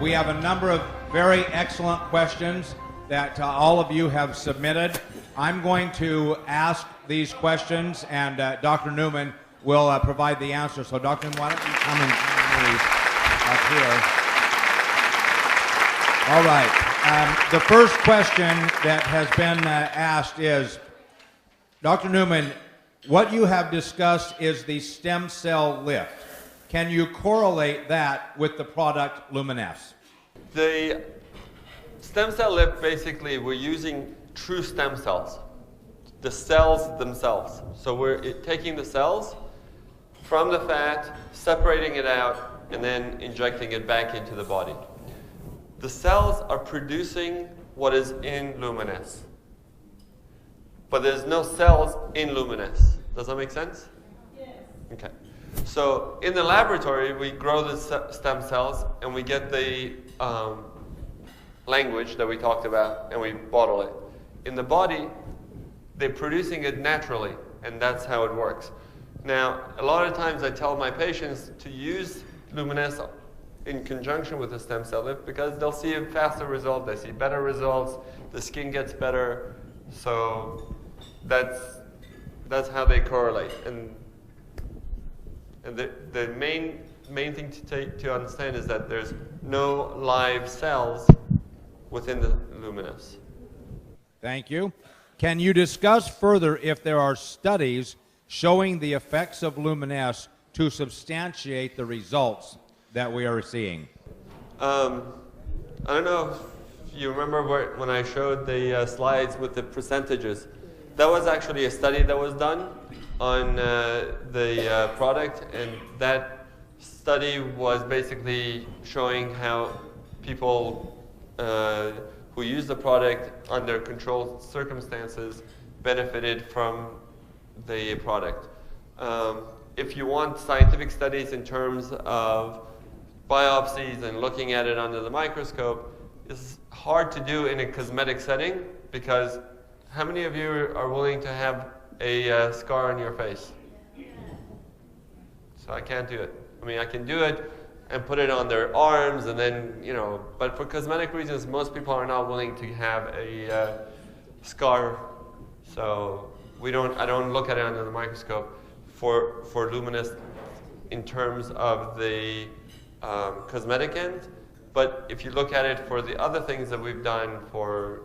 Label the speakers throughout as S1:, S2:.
S1: We have a number of very excellent questions that all of you have submitted. I'm going to ask these questions, and Dr. Newman will provide the answer. So, Dr. Newman, why don't you come and up here? All right. The first question that has been asked is, Dr. Newman, what you have discussed is the stem cell lift. Can you correlate that with the product LUMINESCE?
S2: The stem cell lift, basically, we're using true stem cells, the cells themselves. So we're taking the cells from the fat, separating it out, and then injecting it back into the body. The cells are producing what is in LUMINESCE. But there's no cells in LUMINESCE. Does that make sense? Yes. Okay. So in the laboratory, we grow the stem cells, and we get the language that we talked about, and we bottle it. In the body, they're producing it naturally, and that's how it works. Now, a lot of times I tell my patients to use LUMINESCE in conjunction with the stem cell lift because they'll see a faster result, they see better results, the skin gets better, so that's how they correlate. And the main thing to understand is that there's no live cells within the LUMINESCE.
S1: Thank you. Can you discuss further if there are studies showing the effects of LUMINESCE to substantiate the results that we are seeing?
S2: I don't know if you remember when I showed the slides with the percentages. That was actually a study that was done on the product, and that study was basically showing how people who use the product under controlled circumstances benefited from the product. If you want scientific studies in terms of biopsies and looking at it under the microscope, it's hard to do in a cosmetic setting because how many of you are willing to have a scar on your face? So I can't do it. I mean, I can do it and put it on their arms and then, but for cosmetic reasons, most people are not willing to have a scar. So I don't look at it under the microscope for LUMINESCE in terms of the cosmetic end. But if you look at it for the other things that we've done for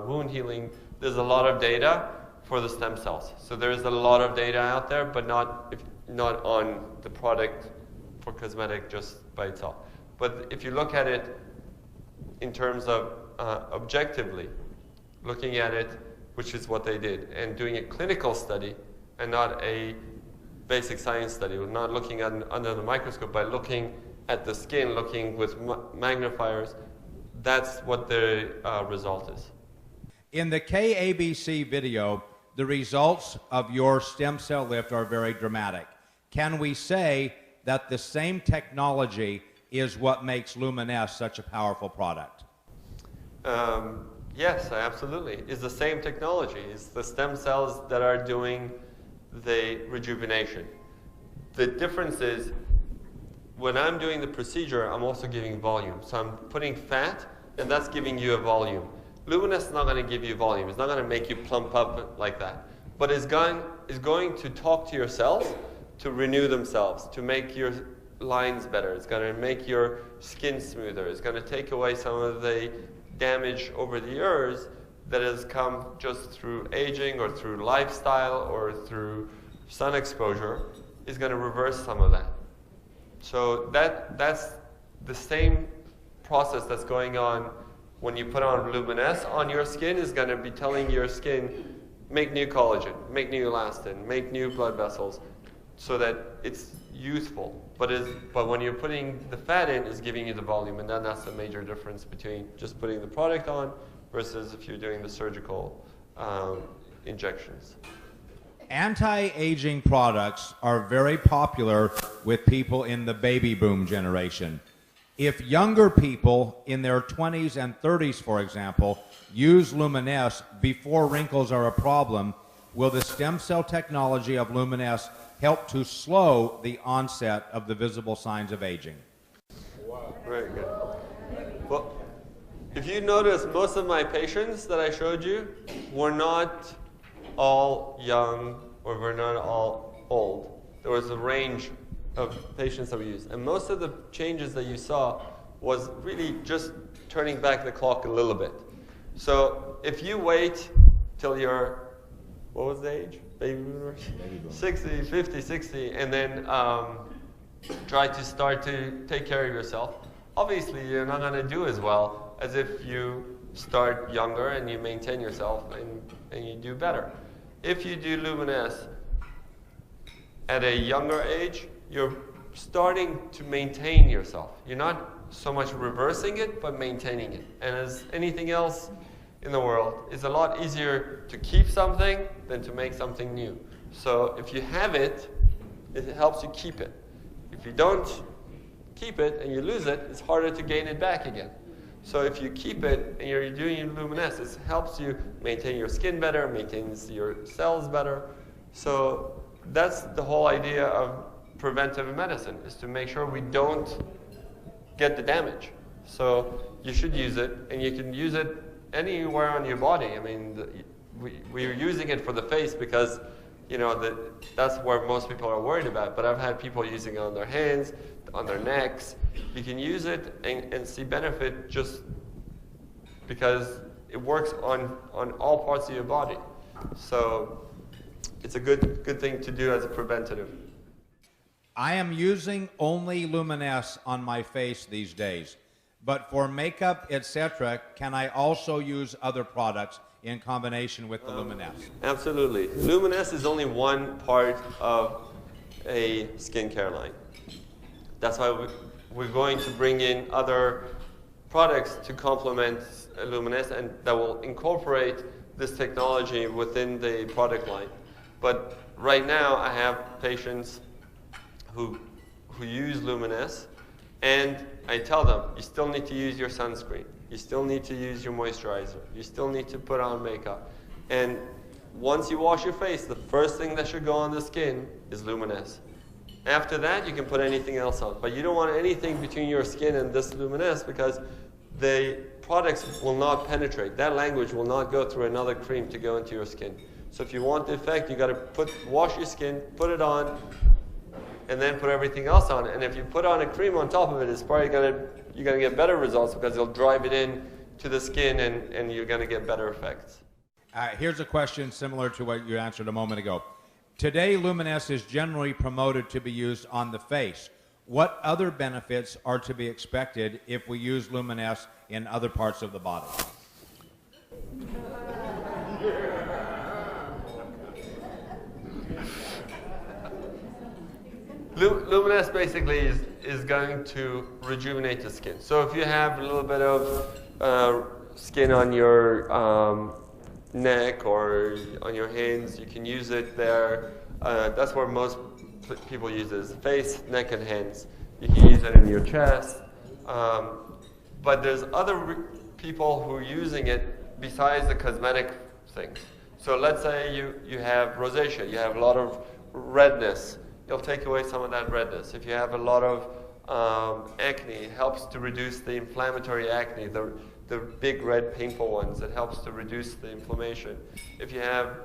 S2: wound healing, there's a lot of data for the stem cells. So there's a lot of data out there, but not on the product for cosmetic just by itself. But if you look at it in terms of objectively, looking at it, which is what they did, and doing a clinical study and not a basic science study, not looking under the microscope, by looking at the skin, looking with magnifiers, that's what the result is.
S1: In the KABC video, the results of your stem cell lift are very dramatic. Can we say that the same technology is what makes LUMINESCE such a powerful product?
S2: Yes, absolutely. It's the same technology. It's the stem cells that are doing the rejuvenation. The difference is when I'm doing the procedure, I'm also giving volume. So I'm putting fat, and that's giving you a volume. LUMINESCE is not going to give you volume. It's not going to make you plump up like that. But it's going to talk to your cells to renew themselves, to make your lines better. It's going to make your skin smoother. It's going to take away some of the damage over the years that has come just through aging or through lifestyle or through sun exposure. Is going to reverse some of that. So that's the same process that's going on when you put on LUMINESCE on your skin. Is going to be telling your skin, make new collagen, make new elastin, make new blood vessels, so that it's youthful. But when you're putting the fat in, it's giving you the volume, and then that's the major difference between just putting the product on versus if you're doing the surgical injections.
S1: Anti-aging products are very popular with people in the baby boom generation. If younger people in their 20s and 30s, for example, use LUMINESCE before wrinkles are a problem, will the stem cell technology of LUMINESCE help to slow the onset of the visible signs of aging?
S2: Wow. Very good. If you notice, most of my patients that I showed you were not all young or were not all old. There was a range of patients that we used. And most of the changes that you saw was really just turning back the clock a little bit. So if you wait till you're, what was the age? Baby boomers? 60, 50, 60, and then try to start to take care of yourself. Obviously, you're not going to do as well as if you start younger and you maintain yourself and you do better. If you do Lumines at a younger age, you're starting to maintain yourself. You're not so much reversing it, but maintaining it. And as anything else in the world, it's a lot easier to keep something than to make something new. So if you have it, it helps you keep it. If you don't keep it and you lose it, it's harder to gain it back again. So if you keep it and you're doing Lumines, it helps you maintain your skin better, maintains your cells better. So that's the whole idea of preventive medicine, is to make sure we don't get the damage. So you should use it, and you can use it anywhere on your body. I mean, we're using it for the face because, you know, that's where most people are worried about. But I've had people using it on their hands, on their necks. You can use it and see benefit just because it works on all parts of your body. So it's a good thing to do as a preventative.
S1: I am using only Lumines on my face these days, but for makeup, etc., can I also use other products in combination with the Lumines?
S2: Absolutely. Lumines is only one part of a skincare line. That's why we're going to bring in other products to complement Lumines and that will incorporate this technology within the product line. But right now, I have patients who use Lumines, and I tell them, you still need to use your sunscreen. You still need to use your moisturizer. You still need to put on makeup. And once you wash your face, the first thing that should go on the skin is Lumines. After that, you can put anything else on. But you don't want anything between your skin and this Lumines because the products will not penetrate. That language will not go through another cream to go into your skin. So if you want the effect, you got to wash your skin, put it on, and then put everything else on. And if you put on a cream on top of it, it's probably you're going to get better results because it'll drive it in to the skin and you're going to get better effects.
S1: Here's a question similar to what you answered a moment ago. Today, Lumines is generally promoted to be used on the face. What other benefits are to be expected if we use Lumines in other parts of the body?
S2: Lumines basically is going to rejuvenate the skin. So if you have a little bit of skin on your neck or on your hands, you can use it there. That's where most people use it, is face, neck, and hands. You can use it in your chest. But there's other people who are using it besides the cosmetic things. So let's say you have rosacea, you have a lot of redness. It'll take away some of that redness. If you have a lot of acne, it helps to reduce the inflammatory acne, the big red painful ones. It helps to reduce the inflammation. If you have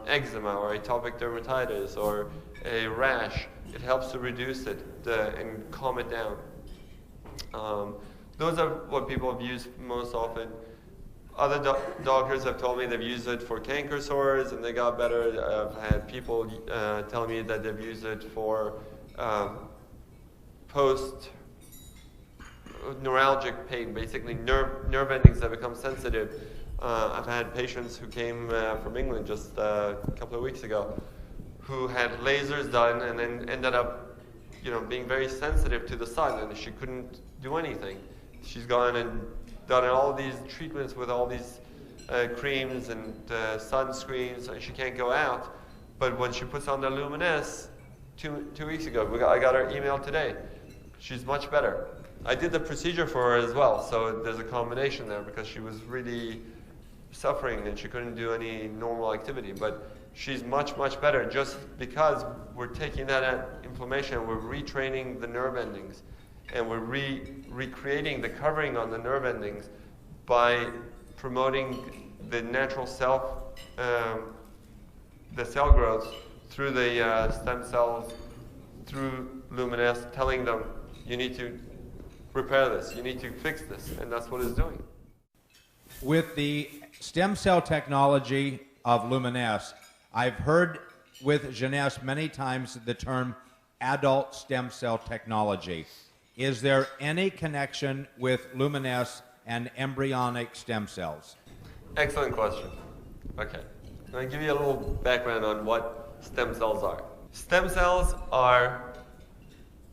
S2: eczema or atopic dermatitis or a rash, it helps to reduce it and calm it down. Those are what people have used most often. Other doctors have told me they've used it for canker sores and they got better. I've had people tell me that they've used it for post-neuralgic pain, basically nerve endings that become sensitive. I've had patients who came from England just a couple of weeks ago who had lasers done and then ended up, being very sensitive to the sun, and she couldn't do anything. She's gone and done all these treatments with all these creams and sunscreens, and she can't go out. But when she puts on the Lumines, two weeks ago, I got her email today. She's much better. I did the procedure for her as well, so there's a combination there because she was really suffering and she couldn't do any normal activity. But she's much, much better just because we're taking that inflammation, we're retraining the nerve endings, and we're recreating the covering on the nerve endings by promoting the natural the cell growth through the stem cells, through LUMINESCE, telling them, you need to repair this, you need to fix this, and that's what it's doing.
S1: With the stem cell technology of LUMINESCE, I've heard with Jeunesse many times the term adult stem cell technology. Is there any connection with LUMINESCE and embryonic stem cells?
S2: Excellent question. Okay. I'm going to give you a little background on what stem cells are. Stem cells are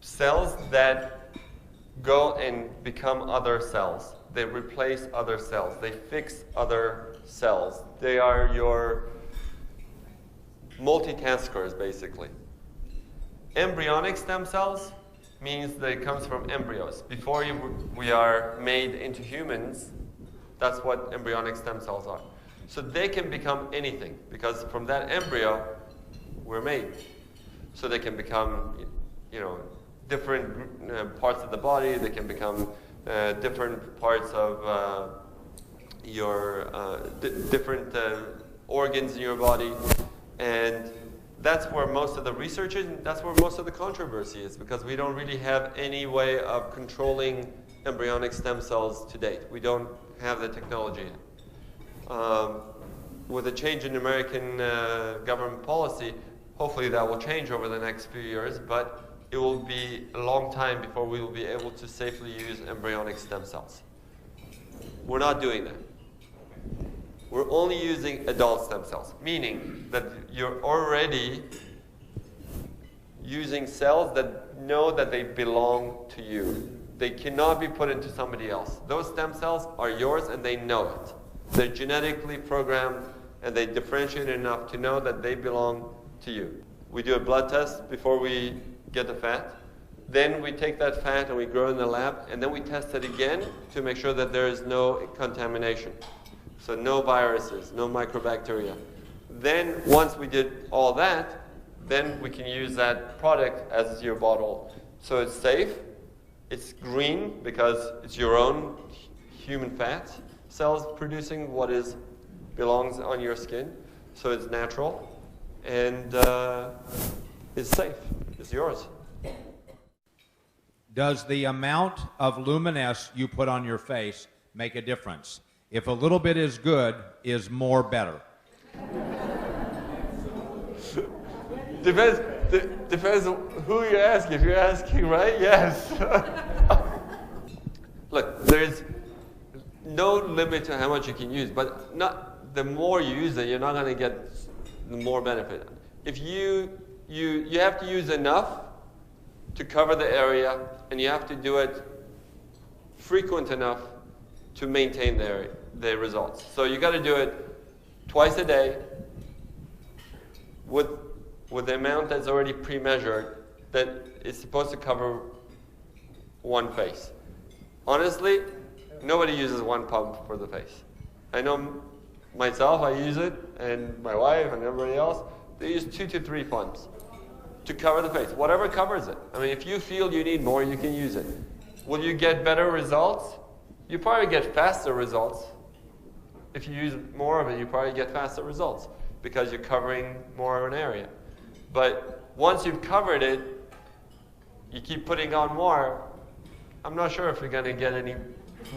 S2: cells that go and become other cells. They replace other cells. They fix other cells. They are your multitaskers, basically. Embryonic stem cells means that it comes from embryos. Before we are made into humans, that's what embryonic stem cells are. So they can become anything, because from that embryo, we're made. So they can become, different parts of the body. They can become different parts of your different organs in your body, and that's where most of the research is, and that's where most of the controversy is, because we don't really have any way of controlling embryonic stem cells to date. We don't have the technology yet. With a change in American government policy, hopefully that will change over the next few years, but it will be a long time before we will be able to safely use embryonic stem cells. We're not doing that. We're only using adult stem cells, meaning that you're already using cells that know that they belong to you. They cannot be put into somebody else. Those stem cells are yours and they know it. They're genetically programmed and they differentiate enough to know that they belong to you. We do a blood test before we get the fat. Then we take that fat and we grow in the lab, and then we test it again to make sure that there is no contamination. So no viruses, no microbacteria. Then once we did all that, then we can use that product as your bottle. So it's safe, it's green because it's your own human fat cells producing what belongs on your skin. So it's natural, and it's safe, it's yours.
S1: Does the amount of LUMINESCE you put on your face make a difference? If a little bit is good, is more better?
S2: Depends who you're asking. If you're asking, right? Yes. Look, there's no limit to how much you can use, but the more you use it, you're not going to get the more benefit. If you have to use enough to cover the area, and you have to do it frequent enough to maintain the results. So you got to do it twice a day with the amount that's already pre-measured that is supposed to cover one face. Honestly, nobody uses one pump for the face. I know myself, I use it, and my wife and everybody else, they use 2 to 3 pumps to cover the face, whatever covers it. I mean, if you feel you need more, you can use it. Will you get better results? You probably get faster results. If you use more of it, you probably get faster results because you're covering more of an area. But once you've covered it, you keep putting on more, I'm not sure if you're going to get any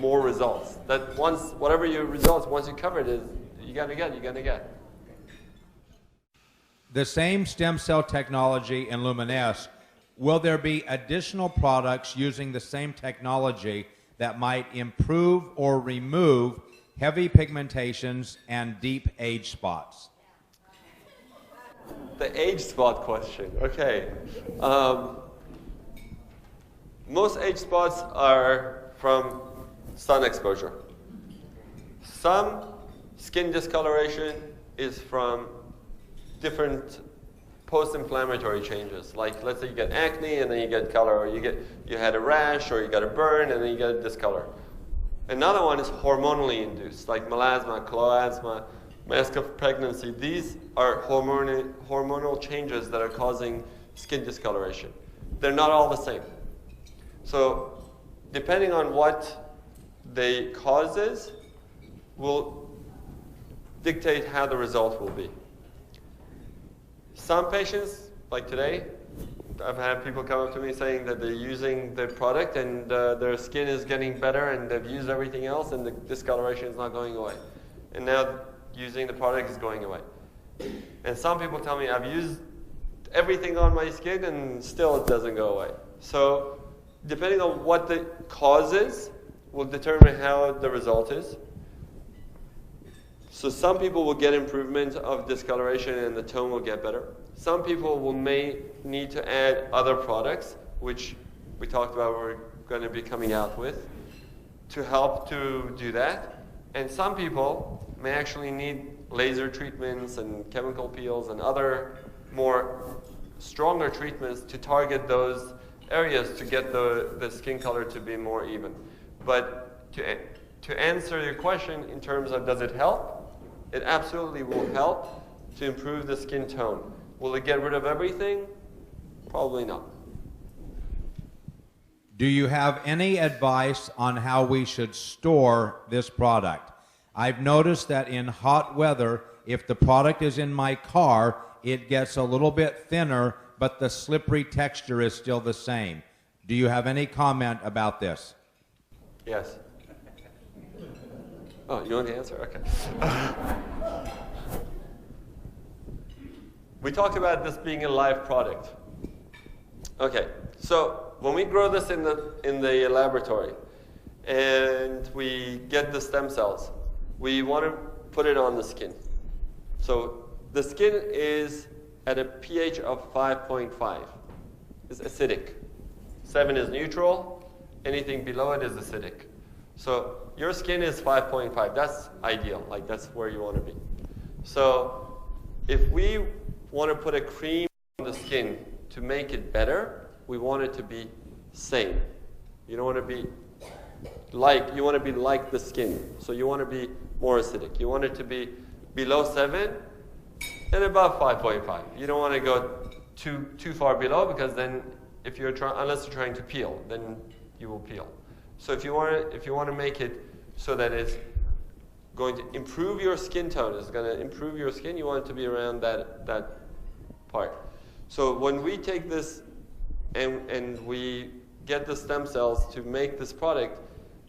S2: more results. That whatever your results, once you cover it, you're going to get.
S1: The same stem cell technology in LUMINESCE, will there be additional products using the same technology that might improve or remove heavy pigmentations and deep age spots?
S2: The age spot question, okay. Most age spots are from sun exposure. Some skin discoloration is from different post-inflammatory changes. Like, let's say you get acne and then you get color, or you had a rash, or you got a burn and then you get a discolor. Another one is hormonally induced, like melasma, chloasma, mask of pregnancy. These are hormonal changes that are causing skin discoloration. They're not all the same. So depending on what the cause is, will dictate how the result will be. Some patients, like today, I've had people come up to me saying that they're using the product and their skin is getting better and they've used everything else and the discoloration is not going away. And now using the product is going away. And some people tell me, I've used everything on my skin and still it doesn't go away. So depending on what the cause is, will determine how the result is. So some people will get improvement of discoloration and the tone will get better. Some people may need to add other products, which we talked about we're going to be coming out with, to help to do that. And some people may actually need laser treatments and chemical peels and other more stronger treatments to target those areas to get the skin color to be more even. But to answer your question in terms of does it help, it absolutely will help to improve the skin tone. Will it get rid of everything? Probably not.
S1: Do you have any advice on how we should store this product? I've noticed that in hot weather, if the product is in my car, it gets a little bit thinner, but the slippery texture is still the same. Do you have any comment about this?
S2: Yes. Oh, you want the answer? Okay. We talked about this being a live product. Okay, so when we grow this in the laboratory and we get the stem cells, we want to put it on the skin. So the skin is at a pH of 5.5. It's acidic. 7 is neutral. Anything below it is acidic. So your skin is 5.5. That's ideal. Like that's where you want to be. So if we want to put a cream on the skin to make it better, we want it to be same. You don't want to be like, you want to be like the skin. So you want to be more acidic. You want it to be below 7 and above 5.5. You don't want to go too far below because then if you're unless you're trying to peel, then you will peel. So if you want to make it so that it's going to improve your skin tone, it's going to improve your skin, you want it to be around that part. So when we take this and we get the stem cells to make this product,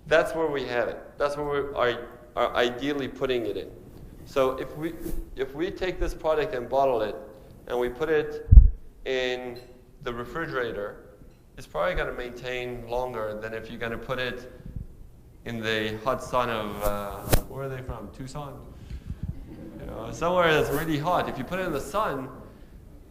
S2: that's where we have it. That's where we are ideally putting it in. So if we take this product and bottle it and we put it in the refrigerator, it's probably going to maintain longer than if you're going to put it in the hot sun of, where are they from? Tucson? You know, somewhere that's really hot. If you put it in the sun,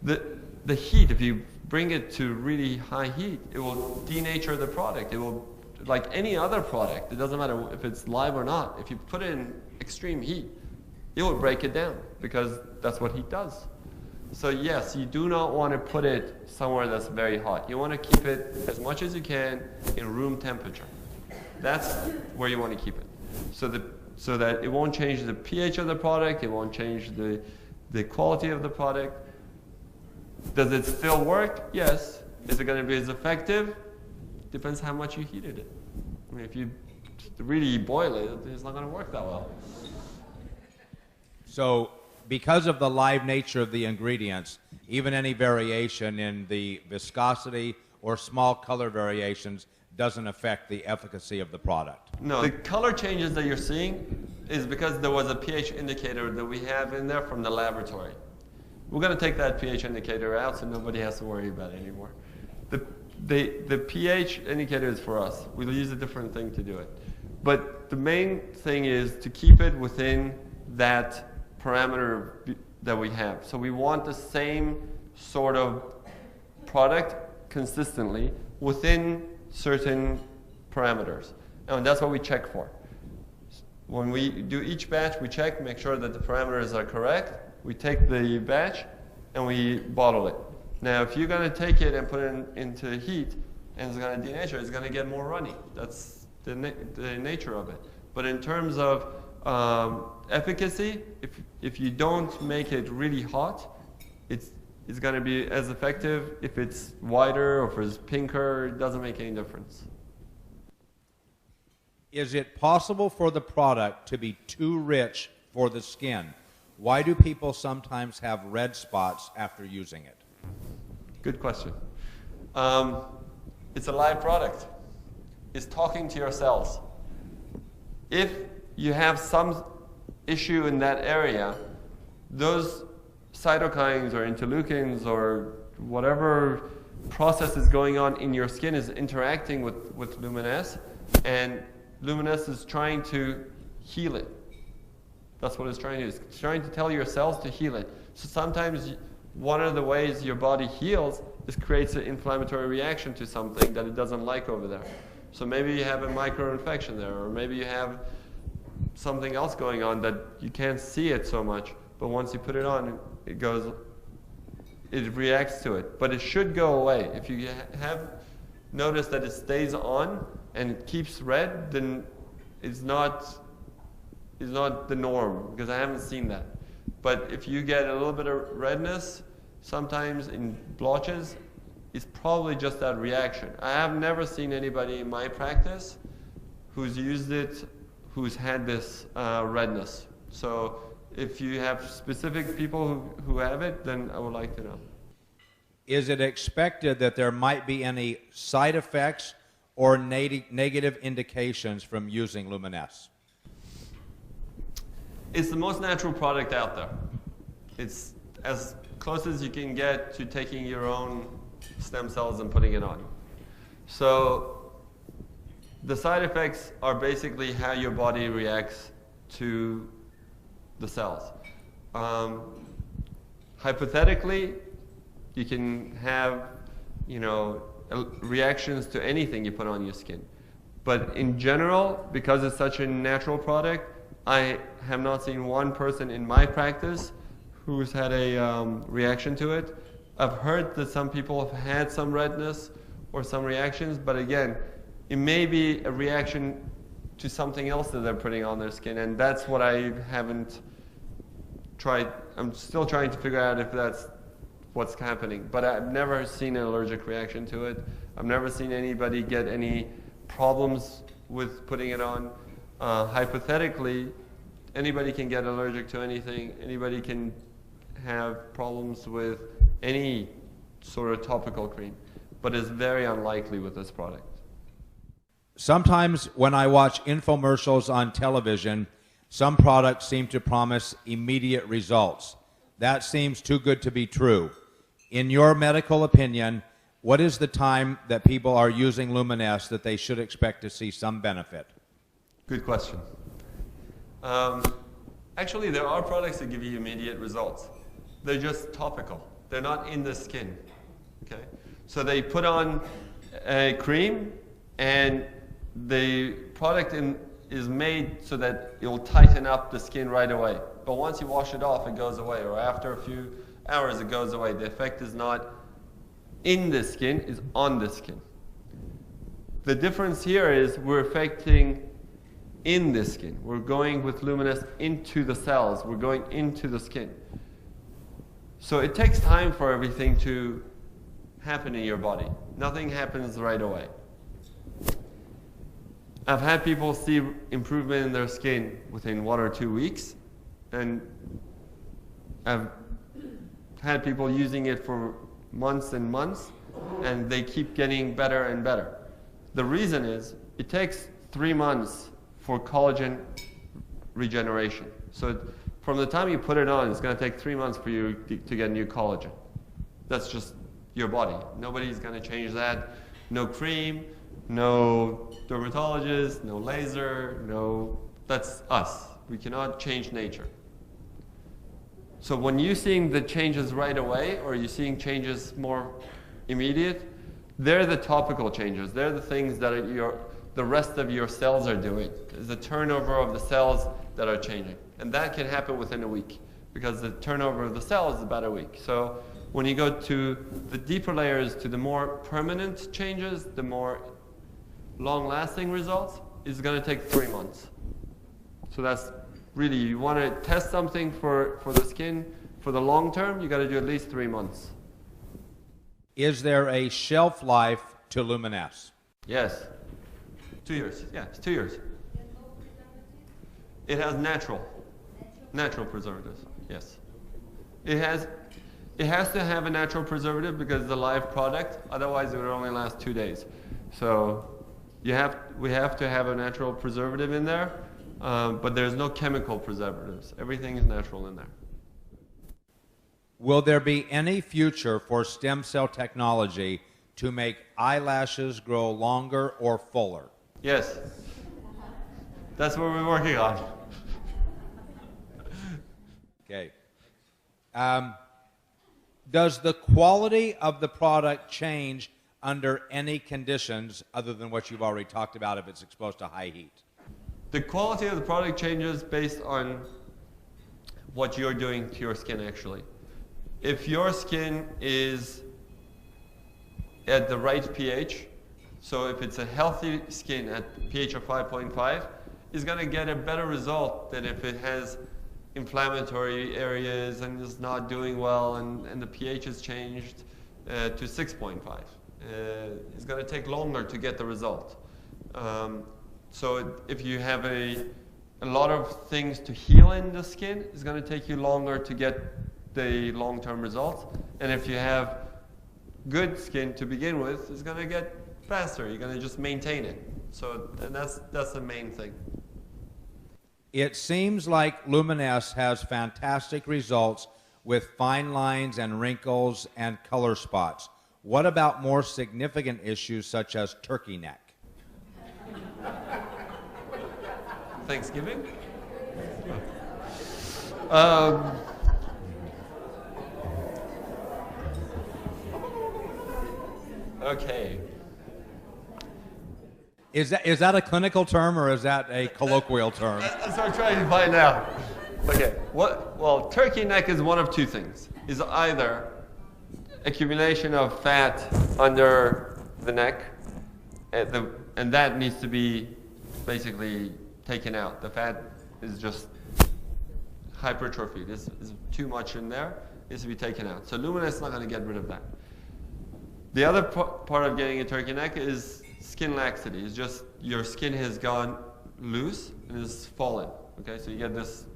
S2: the heat, if you bring it to really high heat, it will denature the product. It will, like any other product, it doesn't matter if it's live or not, if you put it in extreme heat, it will break it down because that's what heat does. So yes, you do not want to put it somewhere that's very hot. You want to keep it as much as you can in room temperature. That's where you want to keep it. So that it won't change the pH of the product, it won't change the quality of the product. Does it still work? Yes. Is it going to be as effective? Depends how much you heated it. I mean, if you really boil it, it's not going to work that well.
S1: So because of the live nature of the ingredients, even any variation in the viscosity or small color variations doesn't affect the efficacy of the product.
S2: No, the color changes that you're seeing is because there was a pH indicator that we have in there from the laboratory. We're going to take that pH indicator out so nobody has to worry about it anymore. The pH indicator is for us. We'll use a different thing to do it. But the main thing is to keep it within that parameter that we have. So we want the same sort of product consistently within certain parameters. And that's what we check for. When we do each batch, we check, make sure that the parameters are correct. We take the batch and we bottle it. Now, if you're going to take it and put it into heat and it's going to denature, it's going to get more runny. That's the nature of it. But in terms of efficacy, if you don't make it really hot, it's going to be as effective. If it's whiter or if it's pinker, it doesn't make any difference.
S1: Is it possible for the product to be too rich for the skin? Why do people sometimes have red spots after using it?
S2: Good question. It's a live product. It's talking to your cells. If you have some issue in that area, those cytokines or interleukins or whatever process is going on in your skin is interacting with Luminesce, and Luminesce is trying to heal it. That's what it's trying to do. It's trying to tell your cells to heal it. So sometimes one of the ways your body heals is creates an inflammatory reaction to something that it doesn't like over there. So maybe you have a micro-infection there, or maybe you have something else going on that you can't see it so much, but once you put it on, it reacts to it. But it should go away. If you have noticed that it stays on and it keeps red, then it's not the norm, because I haven't seen that. But if you get a little bit of redness, sometimes in blotches, it's probably just that reaction. I have never seen anybody in my practice who's used it who's had this redness. So if you have specific people who have it, then I would like to know.
S1: Is it expected that there might be any side effects or negative indications from using Luminesce?
S2: It's the most natural product out there. It's as close as you can get to taking your own stem cells and putting it on. So the side effects are basically how your body reacts to the cells. Hypothetically, you can have, reactions to anything you put on your skin. But in general, because it's such a natural product, I have not seen one person in my practice who's had a reaction to it. I've heard that some people have had some redness or some reactions, but again, it may be a reaction to something else that they're putting on their skin, and that's what I haven't tried. I'm still trying to figure out if that's what's happening, but I've never seen an allergic reaction to it. I've never seen anybody get any problems with putting it on. Hypothetically, anybody can get allergic to anything. Anybody can have problems with any sort of topical cream, but it's very unlikely with this product.
S1: Sometimes when I watch infomercials on television, some products seem to promise immediate results. That seems too good to be true. In your medical opinion, what is the time that people are using Luminesce that they should expect to see some benefit?
S2: Good question. Actually, there are products that give you immediate results. They're just topical. They're not in the skin. Okay? So they put on a cream, and the product is made so that it will tighten up the skin right away. But once you wash it off, it goes away. Or after a few hours, it goes away. The effect is not in the skin, it's on the skin. The difference here is we're affecting in the skin. We're going with Luminesce into the cells. We're going into the skin. So it takes time for everything to happen in your body. Nothing happens right away. I've had people see improvement in their skin within 1 or 2 weeks, and I've had people using it for months and months, and they keep getting better and better. The reason is it takes 3 months for collagen regeneration. So from the time you put it on, it's going to take 3 months for you to get new collagen. That's just your body. Nobody's going to change that. No cream, no dermatologist, no laser, that's us. We cannot change nature. So when you're seeing the changes right away, or you're seeing changes more immediate, they're the topical changes. They're the things that the rest of your cells are doing. It's the turnover of the cells that are changing. And that can happen within a week, because the turnover of the cells is about a week. So when you go to the deeper layers, to the more permanent changes, the more long-lasting results, it's going to take 3 months. So that's really, you want to test something for the skin for the long term, you got to do at least 3 months.
S1: Is there a shelf life to Luminesce?
S2: Yes. 2 years. Yeah, it's 2 years. It has natural preservatives. Yes. It has to have a natural preservative because it's a live product. Otherwise, it would only last 2 days. So we have to have a natural preservative in there, but there's no chemical preservatives. Everything is natural in there.
S1: Will there be any future for stem cell technology to make eyelashes grow longer or fuller?
S2: Yes. That's what we're working on.
S1: Okay. Does the quality of the product change under any conditions other than what you've already talked about if it's exposed to high heat?
S2: The quality of the product changes based on what you're doing to your skin actually. If your skin is at the right pH, so if it's a healthy skin at pH of 5.5, it's going to get a better result than if it has inflammatory areas and is not doing well and the pH has changed to 6.5. It's going to take longer to get the result. So if you have a lot of things to heal in the skin, it's going to take you longer to get the long-term results. And if you have good skin to begin with, it's going to get faster. You're going to just maintain it. So and that's the main thing.
S1: It seems like Luminesce has fantastic results with fine lines and wrinkles and color spots. What about more significant issues such as turkey neck?
S2: Thanksgiving? Okay.
S1: Is that a clinical term or is that a colloquial term?
S2: That's what I'm trying to find out. Okay. Well, turkey neck is one of two things. Is either accumulation of fat under the neck, and that needs to be basically taken out. The fat is just hypertrophy. This is too much in there. It needs to be taken out. So Luminesce is not going to get rid of that. The other part of getting a turkey neck is skin laxity. It's just your skin has gone loose and is fallen. Okay, so you get this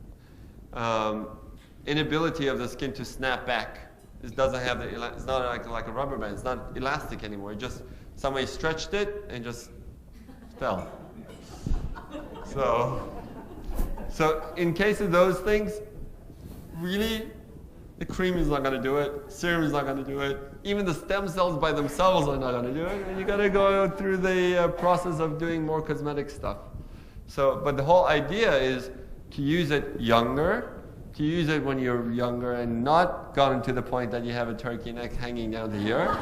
S2: inability of the skin to snap back. It doesn't have it's not like a rubber band. It's not elastic anymore. It just somebody stretched it and just fell. So in case of those things, really, the cream is not going to do it. Serum is not going to do it. Even the stem cells by themselves are not going to do it. And you got to go through the process of doing more cosmetic stuff. So, but the whole idea is to use it younger, to use it when you're younger and not gotten to the point that you have a turkey neck hanging down the ear,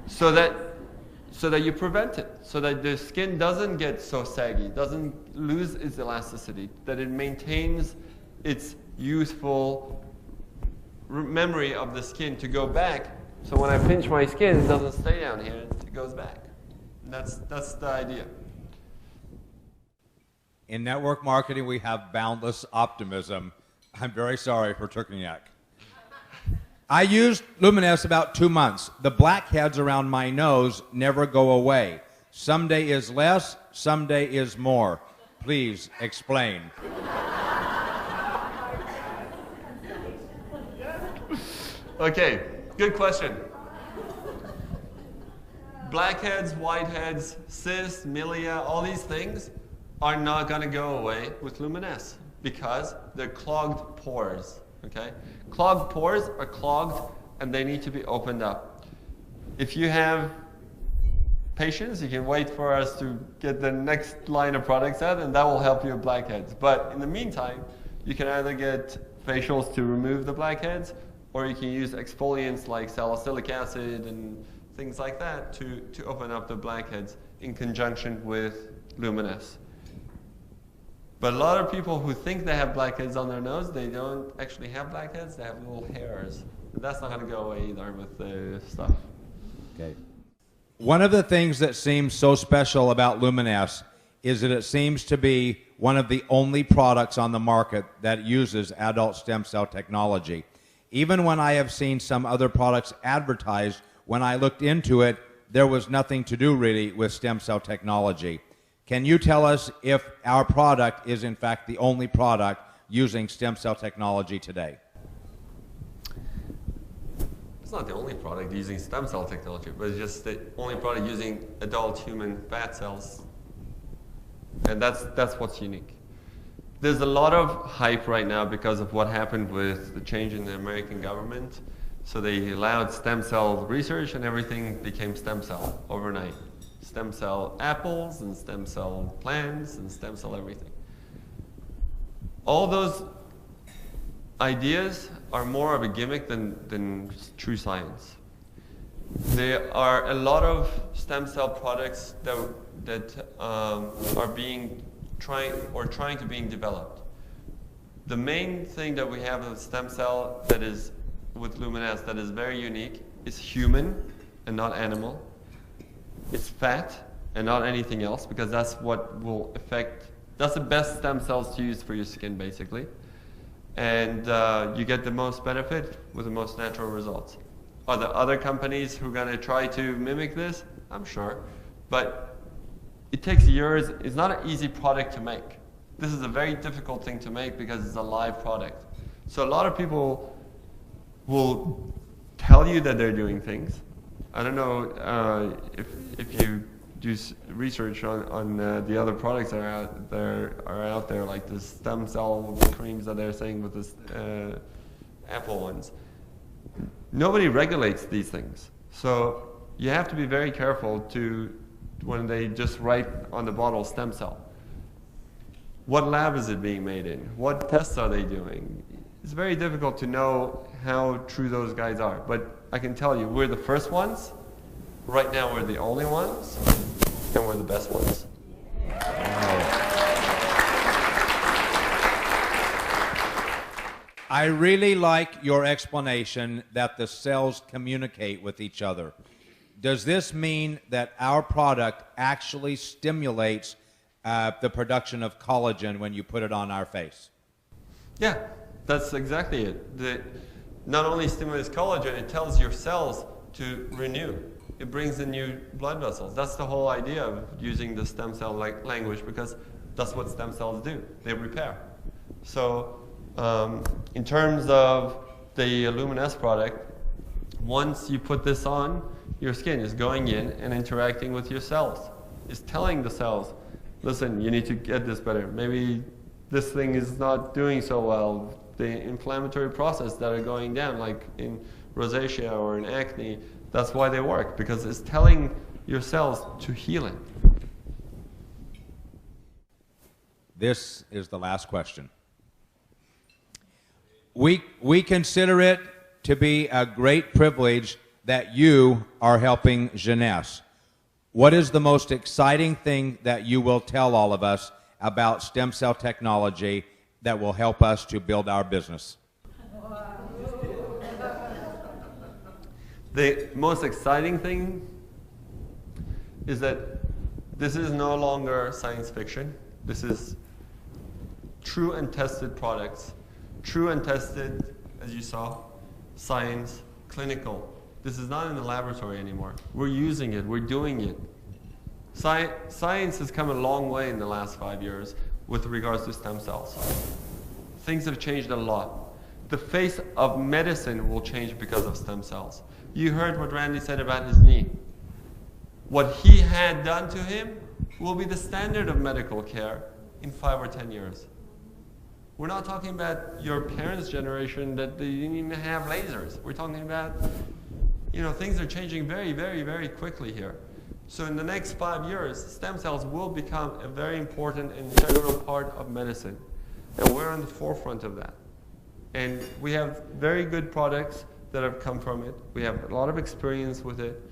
S2: so that you prevent it, so that the skin doesn't get so saggy, doesn't lose its elasticity, that it maintains its youthful memory of the skin to go back. So when I pinch my skin, it doesn't stay down here, it goes back. And that's the idea.
S1: In network marketing, we have boundless optimism. I'm very sorry for turkey neck. I used Luminesce about 2 months. The blackheads around my nose never go away. Some day is less, some day is more. Please explain.
S2: Okay, good question. Blackheads, whiteheads, cysts, milia, all these things are not going to go away with Luminesce because they're clogged pores. Okay? Clogged pores are clogged and they need to be opened up. If you have patience, you can wait for us to get the next line of products out and that will help you with blackheads. But in the meantime, you can either get facials to remove the blackheads or you can use exfoliants like salicylic acid and things like that to open up the blackheads in conjunction with Luminesce. But a lot of people who think they have blackheads on their nose, they don't actually have blackheads, they have little hairs. And that's not going to go away either with the stuff.
S1: Okay. One of the things that seems so special about Luminesce is that it seems to be one of the only products on the market that uses adult stem cell technology. Even when I have seen some other products advertised, when I looked into it, there was nothing to do really with stem cell technology. Can you tell us if our product is in fact the only product using stem cell technology today?
S2: It's not the only product using stem cell technology, but it's just the only product using adult human fat cells. And that's what's unique. There's a lot of hype right now because of what happened with the change in the American government. So they allowed stem cell research and everything became stem cell overnight. Stem cell apples and stem cell plants and stem cell everything. All those ideas are more of a gimmick than true science. There are a lot of stem cell products that are being trying to being developed. The main thing that we have with stem cell that is with Luminesce that is very unique is human and not animal. It's fat and not anything else because that's what will affect, that's the best stem cells to use for your skin basically. And you get the most benefit with the most natural results. Are there other companies who are going to try to mimic this? I'm sure. But it takes years. It's not an easy product to make. This is a very difficult thing to make because it's a live product. So a lot of people will tell you that they're doing things. I don't know if you do research on the other products that are out there, like the stem cell creams that they're saying with the apple ones. Nobody regulates these things. So you have to be very careful when they just write on the bottle stem cell. What lab is it being made in? What tests are they doing? It's very difficult to know how true those guys are. But I can tell you, we're the first ones. Right now we're the only ones. And we're the best ones.
S1: I really like your explanation that the cells communicate with each other. Does this mean that our product actually stimulates the production of collagen when you put it on our face?
S2: Yeah, that's exactly it. Not only stimulates collagen, it tells your cells to renew. It brings in new blood vessels. That's the whole idea of using the stem cell language because that's what stem cells do. They repair. So in terms of the Luminesce product, once you put this on, your skin is going in and interacting with your cells. It's telling the cells, listen, you need to get this better. Maybe this thing is not doing so well. The inflammatory process that are going down, like in rosacea or in acne, that's why they work, because it's telling your cells to heal it.
S1: This is the last question. We consider it to be a great privilege that you are helping jeunesse. What is the most exciting thing that you will tell all of us about stem cell technology that will help us to build our business?
S2: The most exciting thing is that this is no longer science fiction. This is true and tested products. True and tested, as you saw, science, clinical. This is not in the laboratory anymore. We're using it. We're doing it. Science has come a long way in the last 5 years with regards to stem cells. Things have changed a lot. The face of medicine will change because of stem cells. You heard what Randy said about his knee. What he had done to him will be the standard of medical care in 5 or 10 years. We're not talking about your parents' generation that they didn't even have lasers. We're talking about, things are changing very, very, very quickly here. So in the next 5 years, stem cells will become a very important and integral part of medicine. And we're on the forefront of that. And we have very good products that have come from it. We have a lot of experience with it.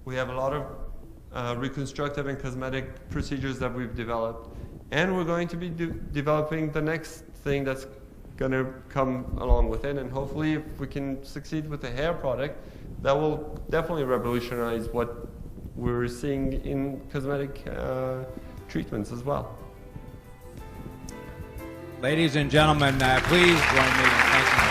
S2: We have a lot of reconstructive and cosmetic procedures that we've developed. And we're going to be developing the next thing that's going to come along with it. And hopefully, if we can succeed with the hair product, that will definitely revolutionize what we're seeing in cosmetic treatments as well.
S1: Ladies and gentlemen, please join me in thanking